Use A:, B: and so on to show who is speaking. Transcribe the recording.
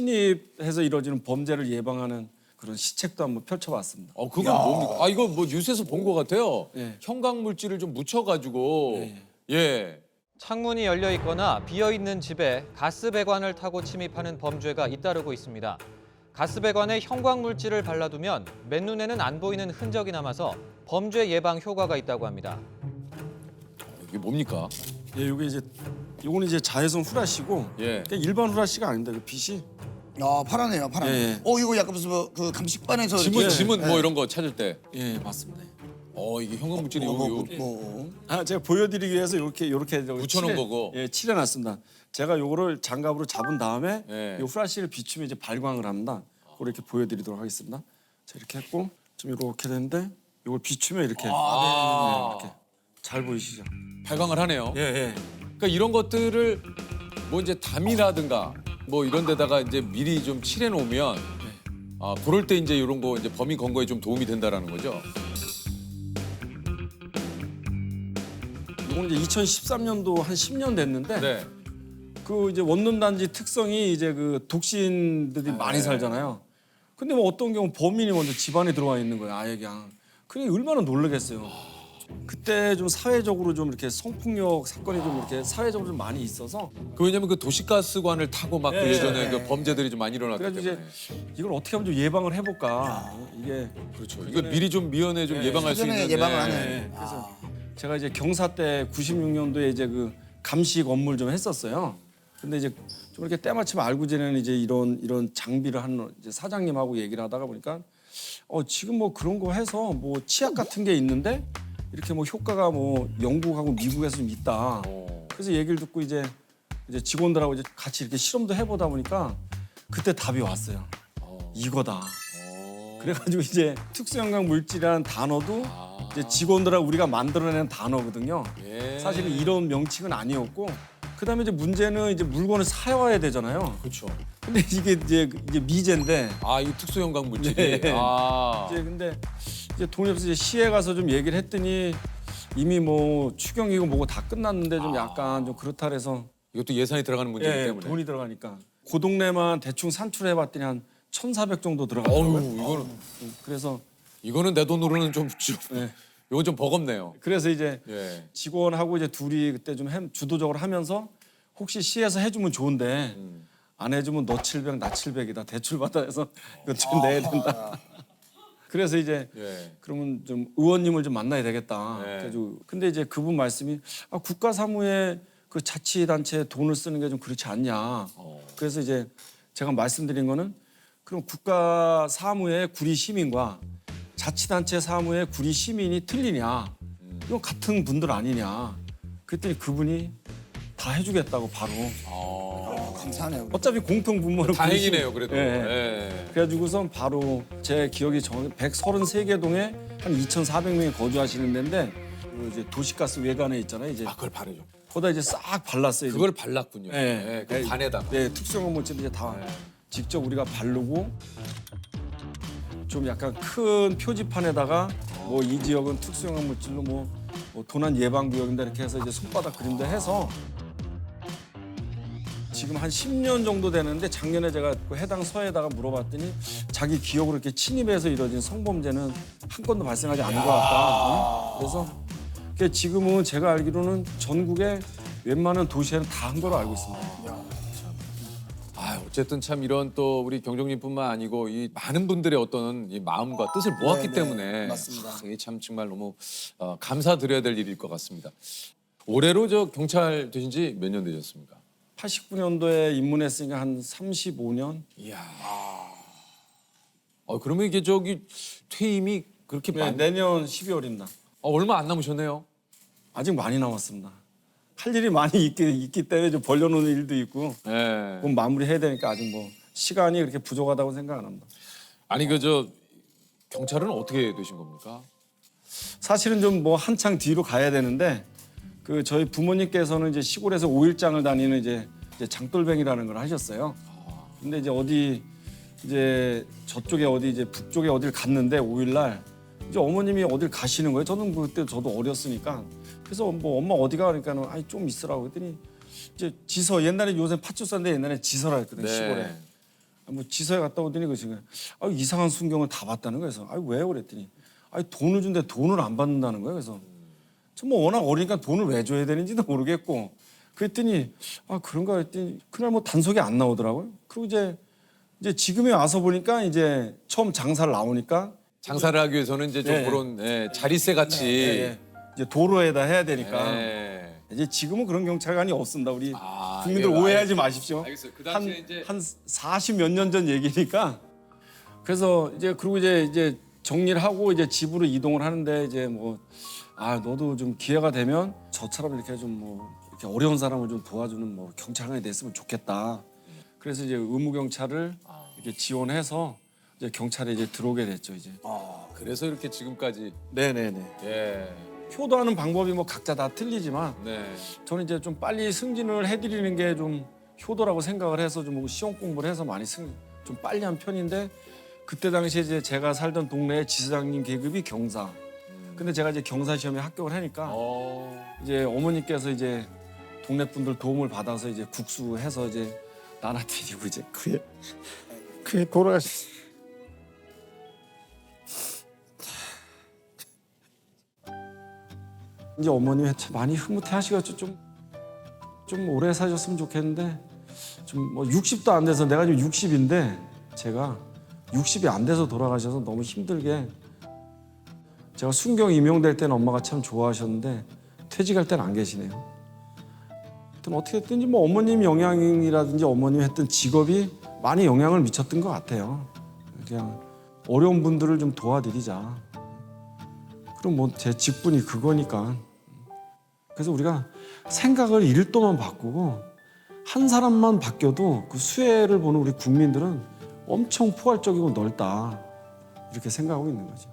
A: 침입해서 이루어지는 범죄를 예방하는 그런 시책도 한번 펼쳐봤습니다.
B: 그건 뭡니까? 이거 뭐 뉴스에서 본 것 같아요.
A: 예.
B: 형광 물질을 좀 묻혀가지고 예.
C: 창문이 열려 있거나 비어 있는 집에 가스 배관을 타고 침입하는 범죄가 잇따르고 있습니다. 가스 배관에 형광 물질을 발라두면 맨눈에는 안 보이는 흔적이 남아서 범죄 예방 효과가 있다고 합니다.
B: 이게 뭡니까?
A: 예, 요거는 이제 자외선 후라시고
B: 예.
A: 그냥 일반 후라시가 아닙니다. 그 빛이
D: 파라네요, 파라네.
A: 예.
D: 이거 약간 무슨 그 감식반에서
B: 지문 뭐 이런 거 찾을 때.
A: 예, 맞습니다.
B: 이게 형광 물질이
D: 뭐.
A: 제가 보여드리기 위해서 이렇게
B: 붙여놓은 거고.
A: 예, 칠해놨습니다. 제가 요거를 장갑으로 잡은 다음에
B: 예.
A: 요 후라시를 비추면 이제 발광을 합니다. 그렇게 보여드리도록 하겠습니다. 자, 이렇게 했고 좀 이렇게 되는데 요걸 비추면 이렇게 이렇게 잘 보이시죠?
B: 발광을 하네요.
A: 예.
B: 그러니까 이런 것들을 뭐 이제 담이라든가 뭐 이런 데다가 이제 미리 좀 칠해 놓으면 그럴 때 이제 이런 거 이제 범인 검거에 좀 도움이 된다라는 거죠.
A: 이건 이제 2013년도 한 10년 됐는데
B: 네.
A: 그 이제 원룸단지 특성이 이제 그 독신들이 많이 살잖아요. 근데 뭐 어떤 경우 범인이 먼저 집안에 들어와 있는 거예요, 아예 그냥. 그러니 얼마나 놀라겠어요. 그때 좀 사회적으로 좀 이렇게 성폭력 사건이 좀 이렇게 사회적으로 좀 많이 있어서
B: 왜냐면 그 도시가스관을 타고 막 그
A: 예.
B: 예전에 그 범죄들이 좀 많이 일어났기
A: 그래가지고
B: 때문에.
A: 이제 이걸 어떻게 하면 좀 예방을 해볼까. 이게
B: 그렇죠. 이거 미리 좀 미연에 좀 예방할 수
D: 사전에
B: 있는.
D: 예방을
B: 네.
D: 하네.
A: 그래서 제가 이제 경사 때 96년도에 이제 그 감식 업무를 좀 했었어요. 근데 이제 좀 이렇게 때마침 알고 지내는 이제 이런 장비를 하는 이제 사장님하고 얘기를 하다가 보니까 지금 뭐 그런 거 해서 뭐 치약 같은 게 있는데 이렇게 뭐 효과가 뭐 영국하고 미국에서 좀 있다. 그래서 얘기를 듣고 이제 직원들하고 이제 같이 이렇게 실험도 해보다 보니까 그때 답이 왔어요. 이거다. 그래가지고 이제 특수형광 물질이라는 단어도 이제 직원들하고 우리가 만들어낸 단어거든요.
B: 예.
A: 사실은 이런 명칭은 아니었고 그다음에 이제 문제는 이제 물건을 사와야 되잖아요.
B: 그렇죠.
A: 근데 이게 미제인데
B: 이 특수 형광 물질이.
A: 네.
B: 아.
A: 근데 이제 돈이 없어서 이제 시에 가서 좀 얘기를 했더니 이미 뭐 추경이고 뭐고 다 끝났는데 좀 약간 좀 그렇다 그래서
B: 이것도 예산이 들어가는 문제이기 때문에.
A: 돈이 들어가니까 그 동네만 대충 산출해봤더니 한 1,400 정도 들어가더라고요. 그래서
B: 이거는 내 돈으로는 좀
A: 네.
B: 이건 좀 버겁네요.
A: 그래서 이제
B: 예.
A: 직원하고 이제 둘이 그때 좀 주도적으로 하면서 혹시 시에서 해주면 좋은데 안 해주면 너 700, 나 700이다 대출받아 해서 이거 좀 내야 된다. 그래서 이제
B: 예.
A: 그러면 좀 의원님을 좀 만나야 되겠다.
B: 네.
A: 그래가지고 근데 이제 그분 말씀이 국가 사무에 그 자치단체에 돈을 쓰는 게 좀 그렇지 않냐. 그래서 이제 제가 말씀드린 거는 그럼 국가 사무의 구리 시민과 자치단체 사무의 구리 시민이 틀리냐? 이건 같은 분들 아니냐? 그랬더니 그분이 다 해주겠다고 바로.
D: 감사하네요.
A: 어차피 공통 분모는
B: 다행이네요, 그래도.
A: 예.
B: 예.
A: 그래가지고선 바로 제 기억이 정확히 133개 동에 한 2,400명이 거주하시는 데인데 그 이제 도시가스 외관에 있잖아요. 이제
B: 그걸 바르죠.
A: 거기다 이제 싹 발랐어요.
B: 그걸 발랐군요.
A: 예.
B: 그 반에다.
A: 네, 특수형 물질 이제 다 직접 우리가 바르고 좀 약간 큰 표지판에다가 뭐 이 지역은 특수형 물질로 뭐 도난 예방 구역인데 이렇게 해서 이제 손바닥 그림도 해서 지금 한 10년 정도 되는데 작년에 제가 그 해당 서에다가 물어봤더니 자기 기억으로 이렇게 침입해서 이뤄진 성범죄는 한 건도 발생하지 않은 것 같다. 그래서 지금은 제가 알기로는 전국에 웬만한 도시에는 다 한 거로 알고 있습니다.
B: 어쨌든 참 이런 또 우리 경정님뿐만 아니고 이 많은 분들의 어떤 이 마음과 뜻을 모았기
D: 네,
B: 때문에
D: 맞습니다.
B: 이게 참 정말 너무 감사드려야 될 일일 것 같습니다. 올해로 저 경찰 되신 지 몇 년 되셨습니까?
A: 89년도에 입문했으니까 한 35년?
B: 이야. 그러면 이게 저기 퇴임이 그렇게
A: 네, 내년 12월입니다.
B: 얼마 안 남으셨네요.
A: 아직 많이 남았습니다. 할 일이 많이 있기 때문에 좀 벌려놓는 일도 있고
B: 예.
A: 그건 마무리해야 되니까 아직 뭐 시간이 그렇게 부족하다고 생각 안 합니다.
B: 아니 그 저 경찰은 어떻게 되신 겁니까?
A: 사실은 좀 뭐 한창 뒤로 가야 되는데 그 저희 부모님께서는 이제 시골에서 5일장을 다니는 이제 장돌뱅이라는 걸 하셨어요. 근데 이제 어디 이제 저쪽에 어디 이제 북쪽에 어딜 갔는데 5일날 이제 어머님이 어딜 가시는 거예요. 저는 그때 저도 어렸으니까 그래서 뭐 엄마 어디가 그러니까는 아니 좀 있으라고 했더니 이제 지서 옛날에 요새 파출소인데 옛날에 지서라 했거든요. 시골에. 뭐 지서에 갔다 오더니 그 친구가 이상한 순경을 다 봤다는 거예요. 그래서 왜 그랬더니 돈을 준대 돈을 안 받는다는 거예요. 그래서 저 뭐 워낙 어리니까 돈을 왜 줘야 되는지도 모르겠고 그랬더니 그런가 했더니 그날 뭐 단속이 안 나오더라고요. 그리고 이제 지금에 와서 보니까 이제 처음 장사를 나오니까
B: 장사를 하기 위해서는 이제 좀
A: 네.
B: 그런 자리세 같이.
A: 이제 도로에다 해야 되니까
B: 네.
A: 이제 지금은 그런 경찰관이 없습니다. 우리 국민들
B: 예,
A: 오해하지 마십시오.
B: 알겠어요. 그 당시에 이제
A: 한 40 몇 년 전 얘기니까 그래서 이제 그리고 이제 정리를 하고 이제 집으로 이동을 하는데 이제 뭐 너도 좀 기회가 되면 저처럼 이렇게 좀 뭐 이렇게 어려운 사람을 좀 도와주는 뭐 경찰관이 됐으면 좋겠다. 그래서 이제 의무 경찰을 이렇게 지원해서 이제 경찰에 이제 들어오게 됐죠 이제.
B: 그래서 이렇게 지금까지.
A: 네네네.
B: 예.
A: 효도하는 방법이 뭐 각자 다 틀리지만
B: 네.
A: 저는 이제 좀 빨리 승진을 해드리는 게 좀 효도라고 생각을 해서 좀 시험 공부를 해서 많이 좀 빨리 한 편인데 그때 당시에 이제 제가 살던 동네에 지사장님 계급이 경사. 근데 제가 이제 경사 시험에 합격을 하니까 이제 어머니께서 이제 동네 분들 도움을 받아서 이제 국수해서 이제 나눠드리고 이제 그게 돌아가셨어요. 이제 어머님이 참 많이 흐뭇해하시겠죠. 좀 오래 사셨으면 좋겠는데 좀 뭐 60도 안 돼서 내가 지금 60인데 제가 60이 안 돼서 돌아가셔서 너무 힘들게 제가 순경 임용될 때는 엄마가 참 좋아하셨는데 퇴직할 때는 안 계시네요. 하여튼 어떻게 됐든지 뭐 어머님 영향이라든지 어머님이 했던 직업이 많이 영향을 미쳤던 것 같아요. 그냥 어려운 분들을 좀 도와드리자. 그럼 뭐 제 직분이 그거니까. 그래서 우리가 생각을 1도만 바꾸고 한 사람만 바뀌어도 그 수혜를 보는 우리 국민들은 엄청 포괄적이고 넓다 이렇게 생각하고 있는 거죠.